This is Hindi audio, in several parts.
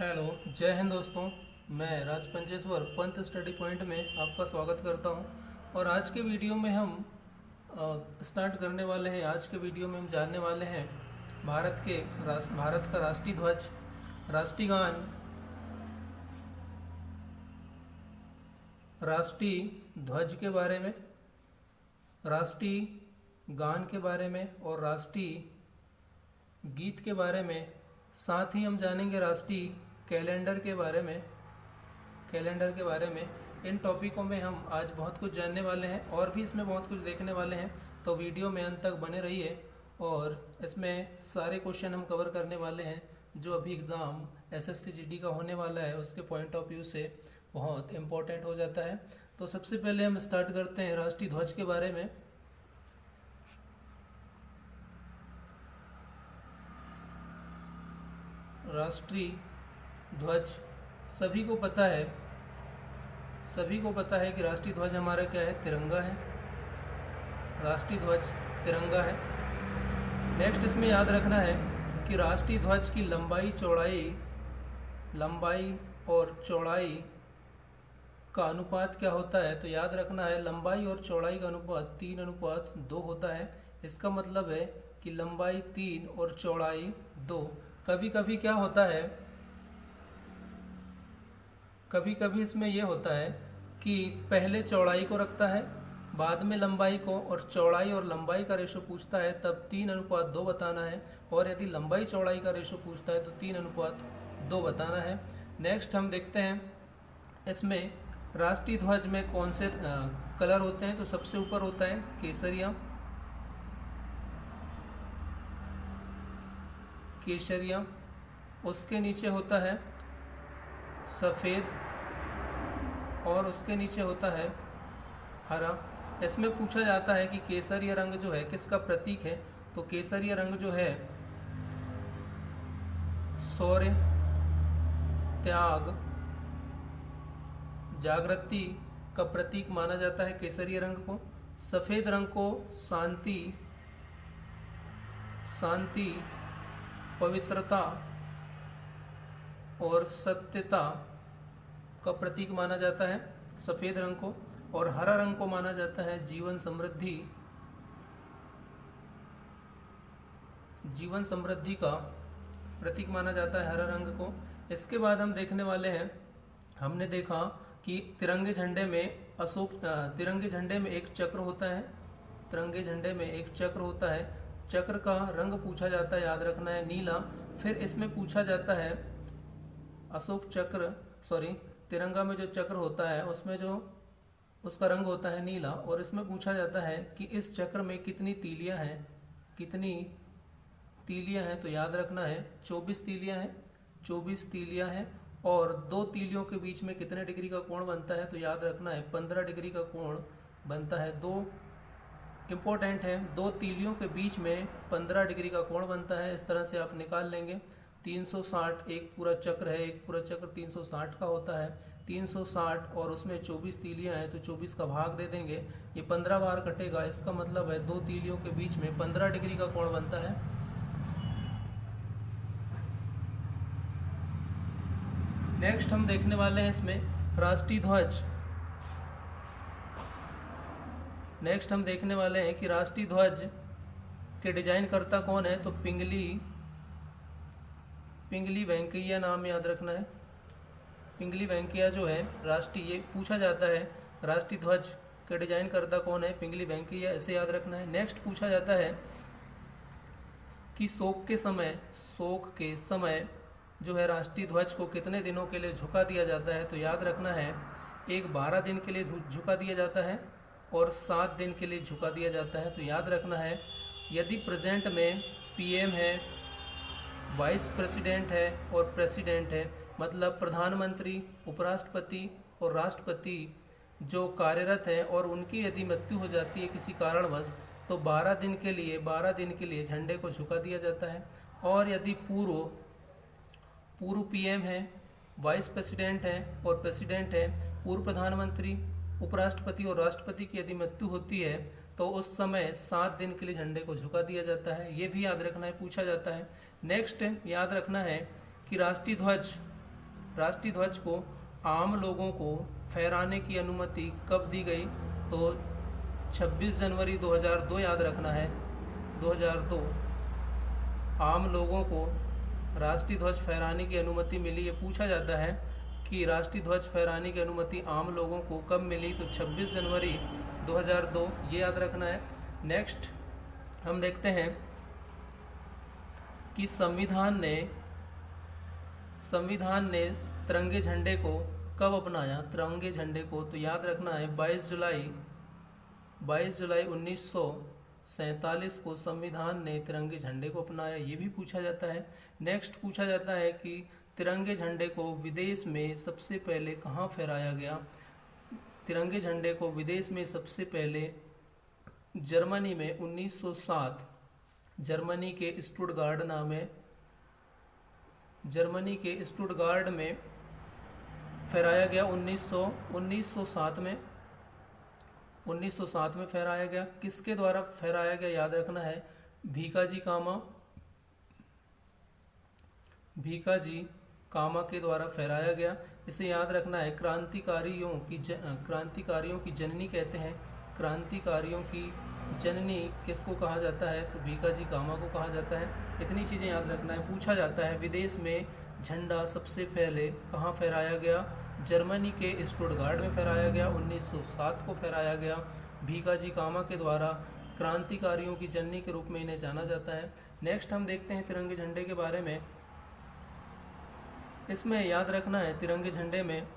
हेलो, जय हिंद दोस्तों। मैं राज पंचेश्वर पंत स्टडी पॉइंट में आपका स्वागत करता हूं। और आज के वीडियो में हम स्टार्ट करने वाले हैं। आज के वीडियो में हम जानने वाले हैं भारत का राष्ट्रीय ध्वज, राष्ट्रीय गान, राष्ट्रीय ध्वज के बारे में, राष्ट्रीय गान के बारे में और राष्ट्रीय गीत के बारे में। साथ ही हम जानेंगे राष्ट्रीय कैलेंडर के बारे में। इन टॉपिकों में हम आज बहुत कुछ जानने वाले हैं और भी इसमें बहुत कुछ देखने वाले हैं, तो वीडियो में अंत तक बने रहिए। और इसमें सारे क्वेश्चन हम कवर करने वाले हैं जो अभी एग्ज़ाम एसएससी जीडी का होने वाला है, उसके पॉइंट ऑफ व्यू से बहुत इम्पोर्टेंट हो जाता है। तो सबसे पहले हम स्टार्ट करते हैं राष्ट्रीय ध्वज के बारे में। राष्ट्रीय ध्वज सभी को पता है कि राष्ट्रीय ध्वज हमारा क्या है, तिरंगा है। राष्ट्रीय ध्वज तिरंगा है। नेक्स्ट इसमें याद रखना है कि राष्ट्रीय ध्वज की लंबाई और चौड़ाई का अनुपात क्या होता है। तो याद रखना है लंबाई और चौड़ाई का अनुपात 3:2 होता है। इसका मतलब है कि लंबाई 3 और चौड़ाई 2। कभी कभी क्या होता है, कभी कभी इसमें यह होता है कि पहले चौड़ाई को रखता है, बाद में लंबाई को, और चौड़ाई और लंबाई का रेशो पूछता है तब 3:2 बताना है। और यदि लंबाई चौड़ाई का रेशो पूछता है तो 3:2 बताना है। नेक्स्ट हम देखते हैं इसमें राष्ट्रीय ध्वज में कौन से कलर होते हैं। तो सबसे ऊपर होता है केसरिया, उसके नीचे होता है सफ़ेद और उसके नीचे होता है हरा। इसमें पूछा जाता है कि केसरिया रंग जो है किसका प्रतीक है। तो केसरिया रंग जो है शौर्य, त्याग, जागृति का प्रतीक माना जाता है केसरिया रंग को। सफ़ेद रंग को शांति, पवित्रता और सत्यता का प्रतीक माना जाता है सफ़ेद रंग को। और हरा रंग को माना जाता है जीवन समृद्धि का प्रतीक माना जाता है हरा रंग को। इसके बाद हम देखने वाले हैं, हमने देखा कि तिरंगे झंडे में एक चक्र होता है। चक्र का रंग पूछा जाता है, याद रखना है नीला। फिर इसमें पूछा जाता है तिरंगा में जो चक्र होता है उसमें जो उसका रंग होता है नीला। और इसमें पूछा जाता है कि इस चक्र में कितनी तीलियां हैं। तो याद रखना है 24 तीलियां हैं। और 2 तीलियों के बीच में कितने डिग्री का कोण बनता है। तो याद रखना है 15 डिग्री का कोण बनता है। 2 इम्पोर्टेंट है, 2 तीलियों के बीच में 15 डिग्री का कोण बनता है। इस तरह से आप निकाल लेंगे। 360 एक पूरा चक्र है, एक पूरा चक्र 360 का होता है। 360 और उसमें 24 तीलियां हैं तो 24 का भाग दे देंगे, ये 15 बार कटेगा। इसका मतलब है 2 तीलियों के बीच में 15 डिग्री का कोण बनता है। नेक्स्ट हम देखने वाले हैं इसमें राष्ट्रीय ध्वज के डिजाइन करता कौन है। तो पिंगली वेंकैया नाम याद रखना है। पिंगली वेंकैया जो है ये पूछा जाता है राष्ट्रीय ध्वज के डिजाइन करता कौन है, पिंगली वेंकैया, इसे याद रखना है। नेक्स्ट पूछा जाता है कि शोक के समय जो है राष्ट्रीय ध्वज को कितने दिनों के लिए झुका दिया जाता है। तो याद रखना है एक 12 दिन के लिए झुका दिया जाता है और 7 दिन के लिए झुका दिया जाता है। तो याद रखना है यदि प्रेजेंट में पीएम है, वाइस प्रेसिडेंट है और प्रेसिडेंट है, मतलब प्रधानमंत्री, उपराष्ट्रपति और राष्ट्रपति जो कार्यरत हैं और उनकी यदि मृत्यु हो जाती है किसी कारणवश, तो 12 दिन के लिए झंडे को झुका दिया जाता है। और यदि पूर्व पीएम है, वाइस प्रेसिडेंट है और प्रेसिडेंट है, पूर्व प्रधानमंत्री, उपराष्ट्रपति और राष्ट्रपति की यदि मृत्यु होती है तो उस समय 7 दिन के लिए झंडे को झुका दिया जाता है। ये भी याद रखना है, पूछा जाता है। नेक्स्ट याद रखना है कि राष्ट्रीय ध्वज राष्ट्रीय ध्वज को आम लोगों को फहराने की अनुमति कब दी गई? तो 26 जनवरी 2002 याद रखना है, 2002 आम लोगों को राष्ट्रीय ध्वज फहराने की अनुमति मिली। ये पूछा जाता है कि राष्ट्रीय ध्वज फहराने की अनुमति आम लोगों को कब मिली? तो 26 जनवरी 2002, ये याद रखना है। नेक्स्ट हम देखते हैं कि संविधान ने तिरंगे झंडे को कब अपनाया? तिरंगे झंडे को तो याद रखना है 22 जुलाई 1947 को संविधान ने तिरंगे झंडे को अपनाया। ये भी पूछा जाता है। नेक्स्ट पूछा जाता है कि तिरंगे झंडे को विदेश में सबसे पहले कहाँ फहराया गया? तिरंगे झंडे को विदेश में सबसे पहले जर्मनी में 1907 जर्मनी के स्टुटगार्ड में फहराया गया। 1907 में फहराया गया। किसके द्वारा फहराया गया याद रखना है? भीकाजी कामा के द्वारा फहराया गया। इसे याद रखना है। क्रांतिकारियों की जननी कहते हैं। क्रांतिकारियों की जननी किसको कहा जाता है? तो भीकाजी कामा को कहा जाता है। इतनी चीज़ें याद रखना है। पूछा जाता है विदेश में झंडा सबसे पहले कहाँ फहराया गया? जर्मनी के स्टुटगार्ड में फहराया गया। 1907 को फहराया गया। भीकाजी कामा के द्वारा क्रांतिकारियों की जननी के रूप में इन्हें जाना जाता है। नेक्स्ट हम देखते हैं तिरंगे झंडे के बारे में। इसमें याद रखना है तिरंगे झंडे में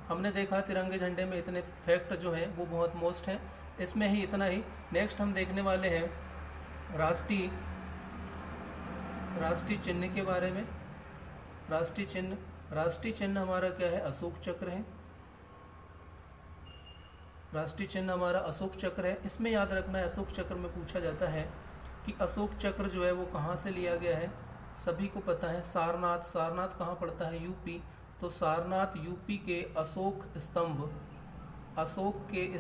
हमने देखा तिरंगे झंडे में इतने फैक्ट जो हैं वो बहुत मोस्ट हैं। इसमें ही इतना ही। नेक्स्ट हम देखने वाले हैं राष्ट्रीय चिन्ह के बारे में। राष्ट्रीय चिन्ह हमारा क्या है? अशोक चक्र है। राष्ट्रीय चिन्ह हमारा अशोक चक्र है। इसमें याद रखना है अशोक चक्र में पूछा जाता है कि अशोक चक्र जो है वो कहाँ से लिया गया है? सभी को पता है सारनाथ कहाँ पड़ता है? यूपी। तो सारनाथ यूपी के अशोक के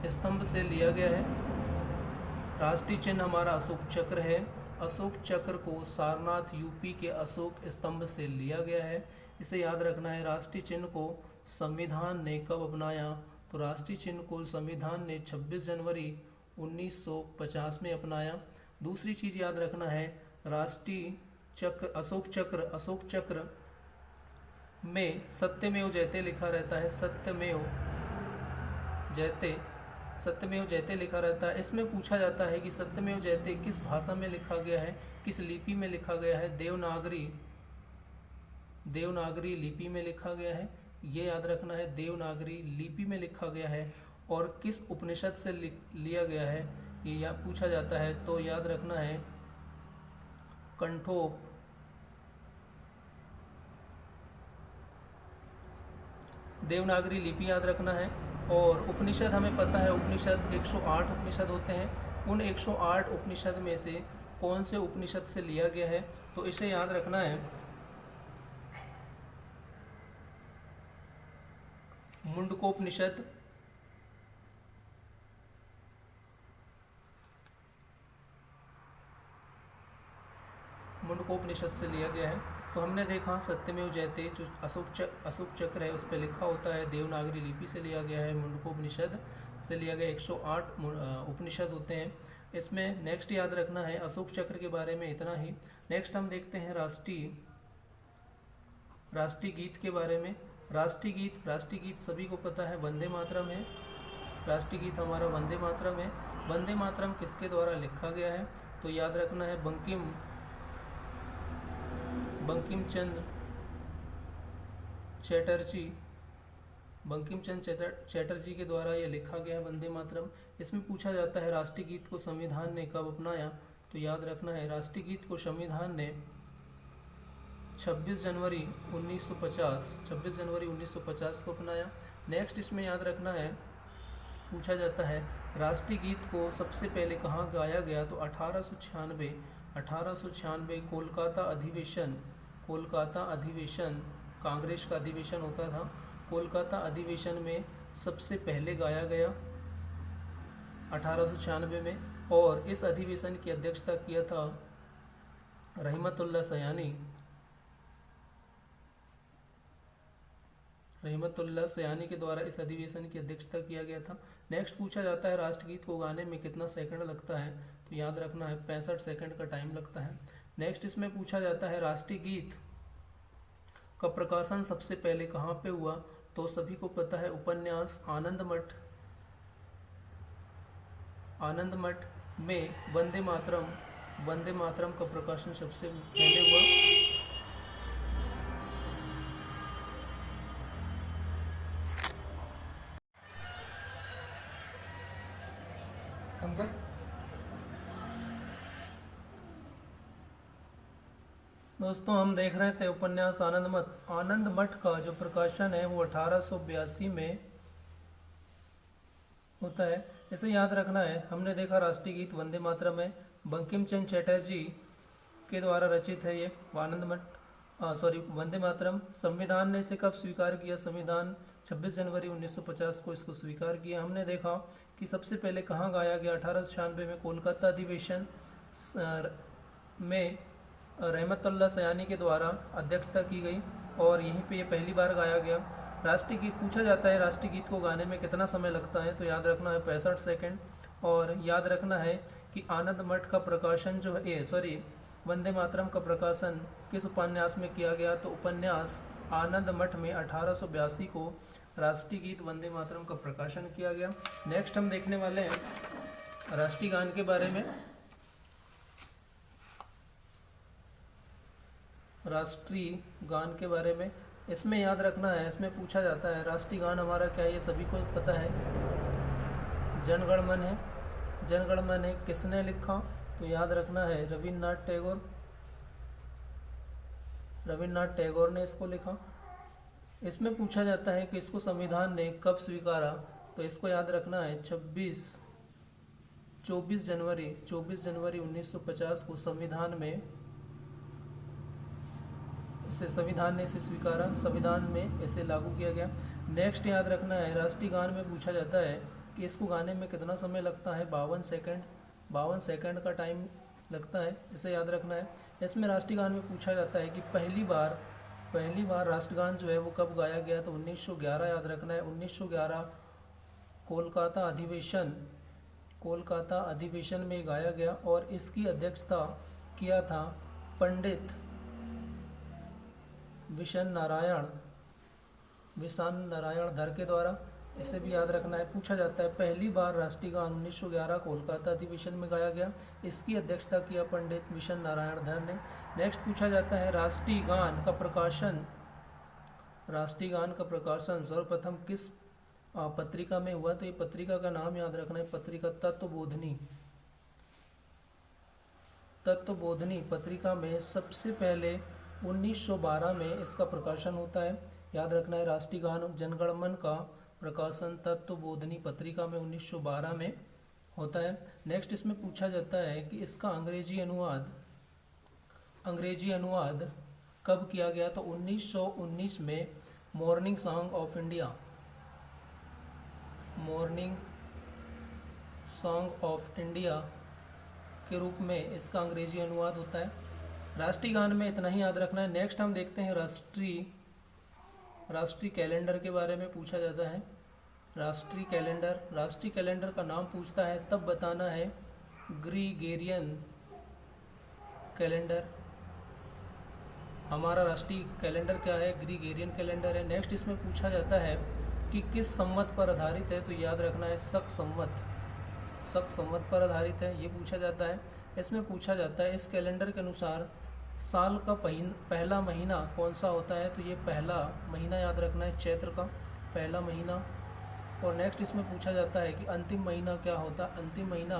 स्तंभ से लिया गया है। राष्ट्रीय चिन्ह हमारा अशोक चक्र है। अशोक चक्र को सारनाथ यूपी के अशोक स्तंभ से लिया गया है। इसे याद रखना है। राष्ट्रीय चिन्ह को संविधान ने कब अपनाया? तो राष्ट्रीय चिन्ह को संविधान ने 26 जनवरी 1950 में अपनाया। दूसरी चीज़ याद रखना है राष्ट्रीय चक्र अशोक चक्र में सत्यमेव जयते लिखा रहता है। सत्यमेव जयते लिखा रहता है। इसमें पूछा जाता है कि सत्यमेव जयते किस भाषा में लिखा गया है? किस लिपि में लिखा गया है? देवनागरी लिपि में लिखा गया है। ये याद रखना है देवनागरी लिपि में लिखा गया है। और किस उपनिषद से लिया गया है ये पूछा जाता है। तो याद रखना है कंठोप। देवनागरी लिपि याद रखना है। और उपनिषद हमें पता है उपनिषद 108 उपनिषद होते हैं। उन 108 उपनिषद में से कौन से उपनिषद से लिया गया है? तो इसे याद रखना है मुंडकोपनिषद। मुंडकोपनिषद से लिया गया है। तो हमने देखा सत्यमेव जयते जो अशोक चक्र है उस पर लिखा होता है देवनागरी लिपि से लिया गया है। मुंडकोपनिषद से लिया गया 108 उपनिषद होते हैं इसमें। नेक्स्ट याद रखना है अशोक चक्र के बारे में इतना ही। नेक्स्ट हम देखते हैं राष्ट्रीय गीत के बारे में। राष्ट्रीय गीत सभी को पता है वंदे मातरम है। राष्ट्रीय गीत हमारा वंदे मातरम है। वंदे मातरम किसके द्वारा लिखा गया है? तो याद रखना है बंकिम चंद्र चटर्जी के द्वारा ये लिखा गया है वंदे मातरम। इसमें पूछा जाता है राष्ट्रीय गीत को संविधान ने कब अपनाया? तो याद रखना है राष्ट्रीय गीत को संविधान ने 26 जनवरी 1950 को अपनाया। नेक्स्ट इसमें याद रखना है पूछा जाता है राष्ट्रीय गीत को सबसे पहले कहाँ गाया गया? तो 1896 कोलकाता अधिवेशन कांग्रेस का अधिवेशन होता था। कोलकाता अधिवेशन में सबसे पहले गाया गया 1896 में, और इस अधिवेशन की अध्यक्षता किया था रहमतुल्लाह सयानी के द्वारा इस अधिवेशन की अध्यक्षता किया गया था। नेक्स्ट पूछा जाता है राष्ट्रगीत को गाने में कितना सेकंड लगता है, तो याद रखना है 65 सेकंड का टाइम लगता है। नेक्स्ट इसमें पूछा जाता है राष्ट्रीय गीत का प्रकाशन सबसे पहले कहाँ पे हुआ, तो सभी को पता है उपन्यास आनंद मठ में वंदे मातरम का प्रकाशन सबसे पहले हुआ। दोस्तों हम देख रहे थे उपन्यास आनंद मठ का जो प्रकाशन है वो 1882 में होता है। इसे याद रखना है। हमने देखा राष्ट्रीय गीत वंदे मातरम है, बंकिम चंद्र चटर्जी के द्वारा रचित है ये वंदे मातरम। संविधान ने इसे कब स्वीकार किया, संविधान 26 जनवरी 1950 को इसको स्वीकार किया। हमने देखा कि सबसे पहले कहाँ गाया गया, 1896 में कोलकाता अधिवेशन में रहमतुल्लाह सयानी के द्वारा अध्यक्षता की गई और यहीं पे ये पहली बार गाया गया। राष्ट्रीय गीत पूछा जाता है राष्ट्रीय गीत को गाने में कितना समय लगता है, तो याद रखना है 65 सेकंड। और याद रखना है कि आनंद मठ का प्रकाशन जो है वंदे मातरम का प्रकाशन किस उपन्यास में किया गया, तो उपन्यास आनंद मठ में 1882 को राष्ट्रीय गीत वंदे मातरम का प्रकाशन किया गया। नेक्स्ट हम देखने वाले हैं राष्ट्रीय गान के बारे में। राष्ट्रीय गान के बारे में इसमें याद रखना है, इसमें पूछा जाता है राष्ट्रीय गान हमारा क्या है, ये सभी को पता है, जनगण मन है। किसने लिखा, तो याद रखना है रविन्द्रनाथ टैगोर ने इसको लिखा। इसमें पूछा जाता है कि इसको संविधान ने कब स्वीकारा, तो इसको याद रखना है 24 जनवरी 1950 को संविधान ने इसे स्वीकारा, संविधान में इसे लागू किया गया। नेक्स्ट याद रखना है राष्ट्रीय गान में पूछा जाता है कि इसको गाने में कितना समय लगता है, 52 सेकंड का टाइम लगता है, इसे याद रखना है। इसमें राष्ट्रीय गान में पूछा जाता है कि पहली बार राष्ट्रगान जो है वो कब गाया गया, तो 1911 याद रखना है। 1911 कोलकाता अधिवेशन में गाया गया और इसकी अध्यक्षता किया था पंडित विशन नारायण धर के द्वारा, इसे भी याद रखना है। पूछा जाता है पहली बार राष्ट्रीय गान 1911 कोलकाता अधिवेशन में गाया गया, इसकी अध्यक्षता किया पंडित विशन नारायण धर ने। नेक्स्ट पूछा जाता है राष्ट्रीय गान का प्रकाशन सर्वप्रथम किस पत्रिका में हुआ, तो ये पत्रिका का नाम याद रखना है, पत्रिका तत्वबोधिनी पत्रिका में सबसे पहले 1912 में इसका प्रकाशन होता है। याद रखना है राष्ट्रीय गान जनगण मन का प्रकाशन तत्वबोधिनी पत्रिका में 1912 में होता है। नेक्स्ट इसमें पूछा जाता है कि इसका अंग्रेजी अनुवाद कब किया गया, तो 1919 में मॉर्निंग सॉन्ग ऑफ इंडिया के रूप में इसका अंग्रेजी अनुवाद होता है। राष्ट्रीय गान में इतना ही याद रखना है। नेक्स्ट हम देखते हैं राष्ट्रीय कैलेंडर के बारे में पूछा जाता है। राष्ट्रीय कैलेंडर का नाम पूछता है तब बताना है ग्रीगेरियन कैलेंडर। हमारा राष्ट्रीय कैलेंडर क्या है, ग्रीगेरियन कैलेंडर है। नेक्स्ट इसमें पूछा जाता है कि किस संवत पर आधारित है, तो याद रखना है शक संवत पर आधारित है, ये पूछा जाता है। इसमें पूछा जाता है इस कैलेंडर के अनुसार साल का पहला महीना कौन सा होता है, तो ये पहला महीना याद रखना है चैत्र का पहला महीना। और नेक्स्ट इसमें पूछा जाता है कि अंतिम महीना क्या होता है, अंतिम महीना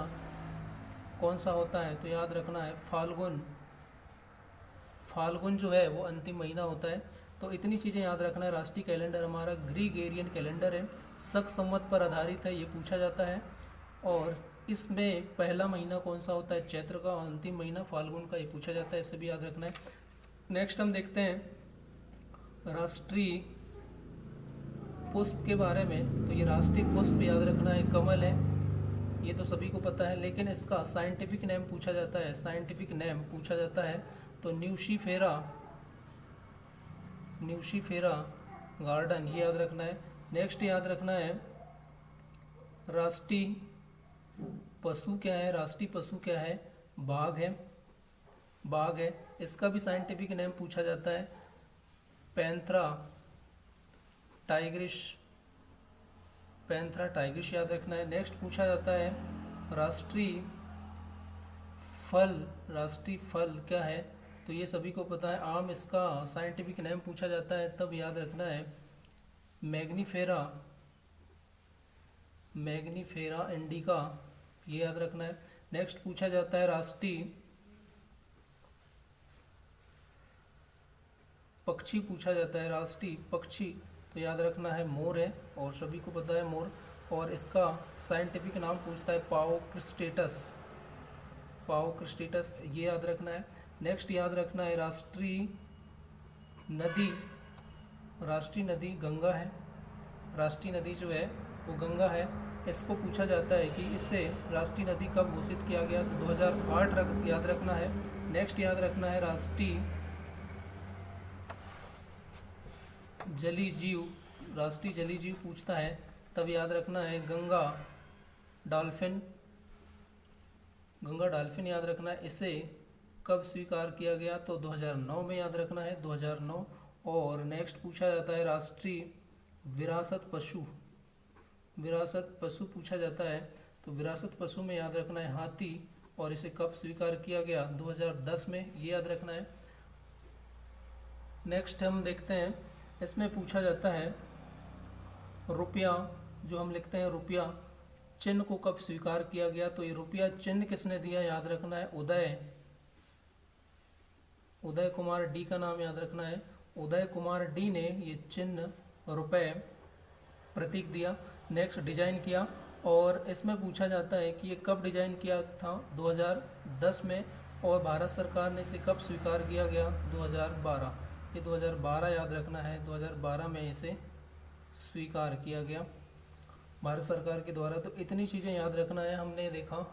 कौन सा होता है, तो याद रखना है फाल्गुन जो है वो अंतिम महीना होता है। तो इतनी चीज़ें याद रखना है। राष्ट्रीय कैलेंडर हमारा ग्रीगेरियन कैलेंडर है, शक संवत पर आधारित है, ये पूछा जाता है। और इसमें पहला महीना कौन सा होता है, चैत्र का, और अंतिम महीना फाल्गुन का, ये पूछा जाता है, इसे भी याद रखना है। नेक्स्ट हम देखते हैं राष्ट्रीय पुष्प के बारे में। तो ये राष्ट्रीय पुष्प याद रखना है कमल है। ये तो सभी को पता है, लेकिन इसका साइंटिफिक नेम पूछा जाता है, साइंटिफिक नेम पूछा जाता है तो न्यूशीफेरा गार्डन, ये याद रखना है। नेक्स्ट याद रखना है राष्ट्रीय पशु क्या है, राष्ट्रीय पशु क्या है, बाघ है, बाघ है। इसका भी साइंटिफिक नेम पूछा जाता है पैंथरा टाइग्रिस, पैंथरा टाइग्रिस याद रखना है। नेक्स्ट पूछा जाता है राष्ट्रीय फल क्या है, तो ये सभी को पता है आम, इसका साइंटिफिक नेम पूछा जाता है तब याद रखना है मैग्नीफेरा इंडिका, ये याद रखना है। नेक्स्ट पूछा जाता है राष्ट्रीय पक्षी पूछा जाता है, राष्ट्रीय पक्षी तो याद रखना है मोर है, और सभी को पता है मोर, और इसका साइंटिफिक नाम पूछता है पाओक्रिस्टेटस, ये याद रखना है। नेक्स्ट याद रखना है राष्ट्रीय नदी गंगा है, राष्ट्रीय नदी जो है वो गंगा है। इसको पूछा जाता है कि इसे राष्ट्रीय नदी कब घोषित किया गया, तो 2008 याद रखना है। नेक्स्ट याद रखना है राष्ट्रीय जलीय जीव पूछता है तब याद रखना है गंगा डॉल्फिन याद रखना है। इसे कब स्वीकार किया गया, तो 2009 में याद रखना है, 2009। और नेक्स्ट पूछा जाता है राष्ट्रीय विरासत पशु पूछा जाता है, तो विरासत पशु में याद रखना है हाथी, और इसे कब स्वीकार किया गया, 2010 में, ये याद रखना है। नेक्स्ट हम देखते हैं, इसमें पूछा जाता है रुपया, जो हम लिखते हैं रुपया चिन्ह को कब स्वीकार किया गया, तो ये रुपया चिन्ह किसने दिया, याद रखना है उदय कुमार डी का नाम याद रखना है। उदय कुमार डी ने ये चिन्ह रुपए प्रतीक दिया। नेक्स्ट डिजाइन किया, और इसमें पूछा जाता है कि ये कब डिजाइन किया था, 2010 में, और भारत सरकार ने इसे कब स्वीकार किया गया, 2012, ये 2012 याद रखना है, 2012 में इसे स्वीकार किया गया भारत सरकार के द्वारा। तो इतनी चीज़ें याद रखना है, हमने देखा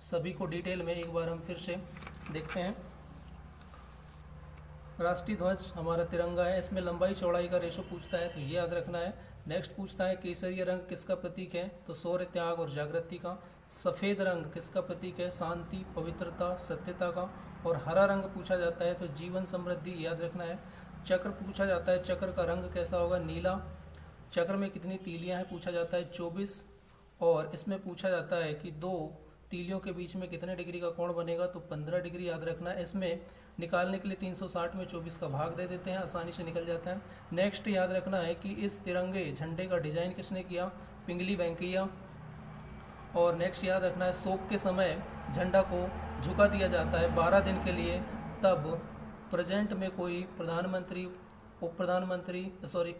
सभी को डिटेल में, एक बार हम फिर से देखते हैं। राष्ट्रीय ध्वज हमारा तिरंगा है, इसमें लंबाई चौड़ाई का रेशो पूछता है तो ये याद रखना है। नेक्स्ट पूछता है केसरिया रंग किसका प्रतीक है, तो शौर्य, त्याग और जागृति का। सफ़ेद रंग किसका प्रतीक है, शांति, पवित्रता, सत्यता का। और हरा रंग पूछा जाता है तो जीवन, समृद्धि, याद रखना है। चक्र पूछा जाता है, चक्र का रंग कैसा होगा, नीला। चक्र में कितनी तीलियां हैं पूछा जाता है, 24। और इसमें पूछा जाता है कि दो तीलियों के बीच में कितने डिग्री का कोण बनेगा, तो 15 डिग्री याद रखना है। इसमें निकालने के लिए 360 में 24 का भाग दे देते हैं, आसानी से निकल जाता है। नेक्स्ट याद रखना है कि इस तिरंगे झंडे का डिजाइन किसने किया, पिंगली वेंकैया। और नेक्स्ट याद रखना है शोक के समय झंडा को झुका दिया जाता है 12 दिन के लिए, तब प्रेजेंट में कोई प्रधानमंत्री,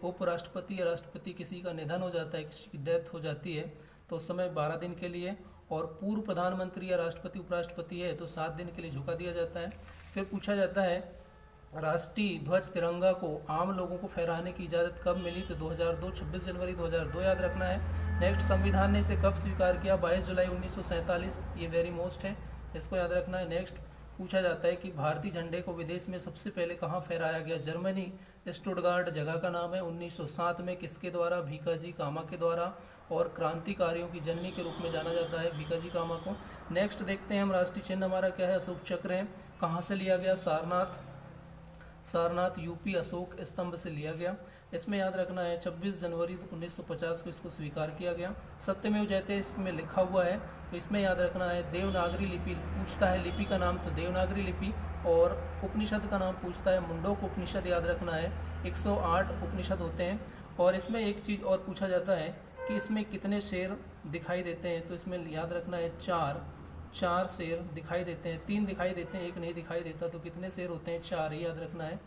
उपराष्ट्रपति या राष्ट्रपति किसी का निधन हो जाता है, किसी की डेथ हो जाती है, तो उस समय 12 दिन के लिए। और पूर्व प्रधानमंत्री या राष्ट्रपति उपराष्ट्रपति है तो 7 दिन के लिए झुका दिया जाता है। फिर पूछा जाता है राष्ट्रीय ध्वज तिरंगा को आम लोगों को फहराने की इजाज़त कब मिली, तो 2002, 26 जनवरी 2002 याद रखना है। नेक्स्ट संविधान ने इसे कब स्वीकार किया, 22 जुलाई 1947, ये वेरी मोस्ट है, इसको याद रखना है। नेक्स्ट पूछा जाता है कि भारतीय झंडे को विदेश में सबसे पहले कहाँ फहराया गया, जर्मनी, स्टुटगार्ट जगह का नाम है। 1907 में किसके द्वारा, भीकाजी कामा के द्वारा। और क्रांतिकारियों की जननी के रूप में जाना जाता है भीकाजी कामा को। नेक्स्ट देखते हैं हम, राष्ट्रीय चिन्ह हमारा क्या है, अशोक चक्र है। कहाँ से लिया गया, सारनाथ यूपी, अशोक स्तंभ से लिया गया। इसमें याद रखना है 26 जनवरी 1950 को इसको स्वीकार किया गया। सत्यमेव जयते इसमें लिखा हुआ है, तो इसमें याद रखना है देवनागरी लिपि पूछता है, लिपि का नाम तो देवनागरी लिपि। और उपनिषद का नाम पूछता है मुंडोक उपनिषद, याद रखना है 108 उपनिषद होते हैं। और इसमें एक चीज़ और पूछा जाता है कि इसमें कितने शेर दिखाई देते हैं, तो इसमें याद रखना है चार शेर दिखाई देते हैं, 3 दिखाई देते हैं, एक नहीं दिखाई देता, तो कितने शेर होते हैं, 4, ये याद रखना है।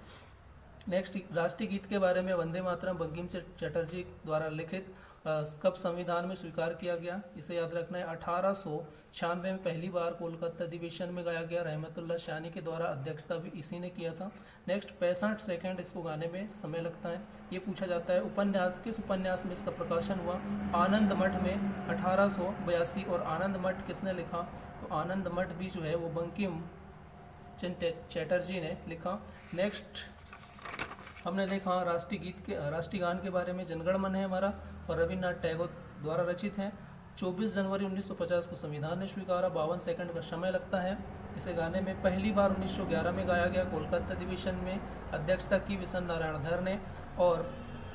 नेक्स्ट राष्ट्रीय गीत के बारे में, वंदे मातरम बंकिम चटर्जी द्वारा लिखित कब संविधान में स्वीकार किया गया, इसे याद रखना है। 1896 में पहली बार कोलकाता अधिवेशन में गाया गया, रहमतुल्लाह शानी के द्वारा अध्यक्षता भी इसी ने किया था। नेक्स्ट 65 सेकंड इसको गाने में समय लगता है, ये पूछा जाता है। उपन्यास, किस उपन्यास में इसका प्रकाशन हुआ, आनंद मठ में 1882। और आनंद मठ किसने लिखा, तो आनंद मठ भी जो है वो बंकिम चंद्र चटर्जी ने लिखा। नेक्स्ट हमने देखा राष्ट्रीय गीत के, राष्ट्रीय गान के बारे में, जनगण मन है हमारा और रविन्द्रनाथ टैगोर द्वारा रचित है। 24 जनवरी 1950 को संविधान ने स्वीकारा, 52 सेकंड का समय लगता है इसे गाने में। पहली बार 1911 में गाया गया, कोलकाता अधिवेशन में अध्यक्षता की विशन नारायण धर ने। और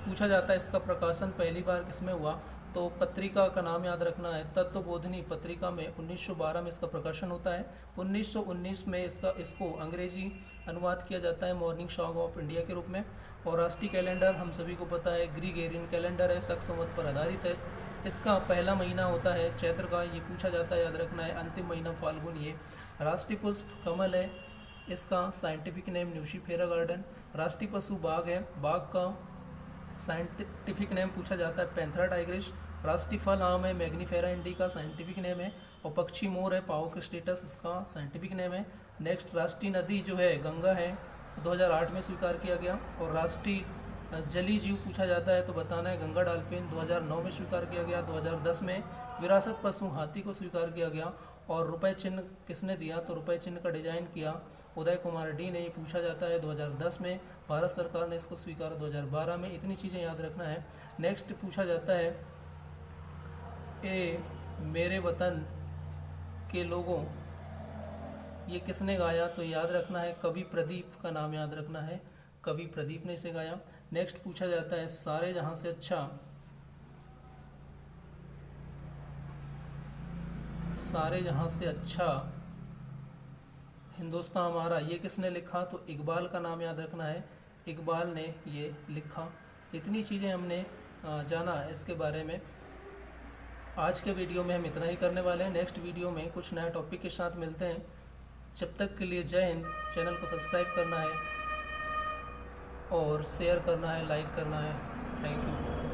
पूछा जाता है इसका प्रकाशन पहली बार किसमें हुआ, तो पत्रिका का नाम याद रखना है, तत्वबोधिनी पत्रिका में 1912 में इसका प्रकाशन होता है। 1919 में इसको अंग्रेजी अनुवाद किया जाता है मॉर्निंग सॉन्ग ऑफ इंडिया के रूप में। और राष्ट्रीय कैलेंडर हम सभी को पता है ग्रीगोरियन कैलेंडर है, शक संवत पर आधारित है। इसका पहला महीना होता है चैत्र का, ये पूछा जाता है, याद रखना है। अंतिम महीना फाल्गुन। ये राष्ट्रीय पुष्प कमल है, इसका साइंटिफिक नेम न्यूशिफेरा गार्डन। राष्ट्रीय पशु बाघ है, बाघ का साइंटिफिक नेम पूछा जाता है पैंथरा टाइग्रिस। राष्ट्रीय फल आम है, मैग्नीफेरा इंडिका साइंटिफिक नेम है। और पक्षी मोर है, पाओक्रिस्टेटस इसका साइंटिफिक नेम है। नेक्स्ट राष्ट्रीय नदी जो है गंगा है, 2008 में स्वीकार किया गया। और राष्ट्रीय जलीय जीव पूछा जाता है तो बताना है गंगा डॉल्फिन, 2009 में स्वीकार किया गया। 2010 में विरासत पशु हाथी को स्वीकार किया गया। और रुपए चिन्ह किसने दिया, तो रुपए चिन्ह का डिजाइन किया उदय कुमार डी ने, ये पूछा जाता है 2010 में। भारत सरकार ने इसको स्वीकारा 2012 में। इतनी चीज़ें याद रखना है। नेक्स्ट पूछा जाता है ए मेरे वतन के लोगों, ये किसने गाया, तो याद रखना है कवि प्रदीप का नाम याद रखना है, कवि प्रदीप ने इसे गाया। नेक्स्ट पूछा जाता है सारे जहां से अच्छा, सारे जहां से अच्छा हिंदुस्तान हमारा, ये किसने लिखा, तो इकबाल का नाम याद रखना है, इकबाल ने ये लिखा। इतनी चीज़ें हमने जाना इसके बारे में। आज के वीडियो में हम इतना ही करने वाले हैं। नेक्स्ट वीडियो में कुछ नया टॉपिक के साथ मिलते हैं। जब तक के लिए जय हिंद। चैनल को सब्सक्राइब करना है और शेयर करना है, लाइक करना है। Thank you.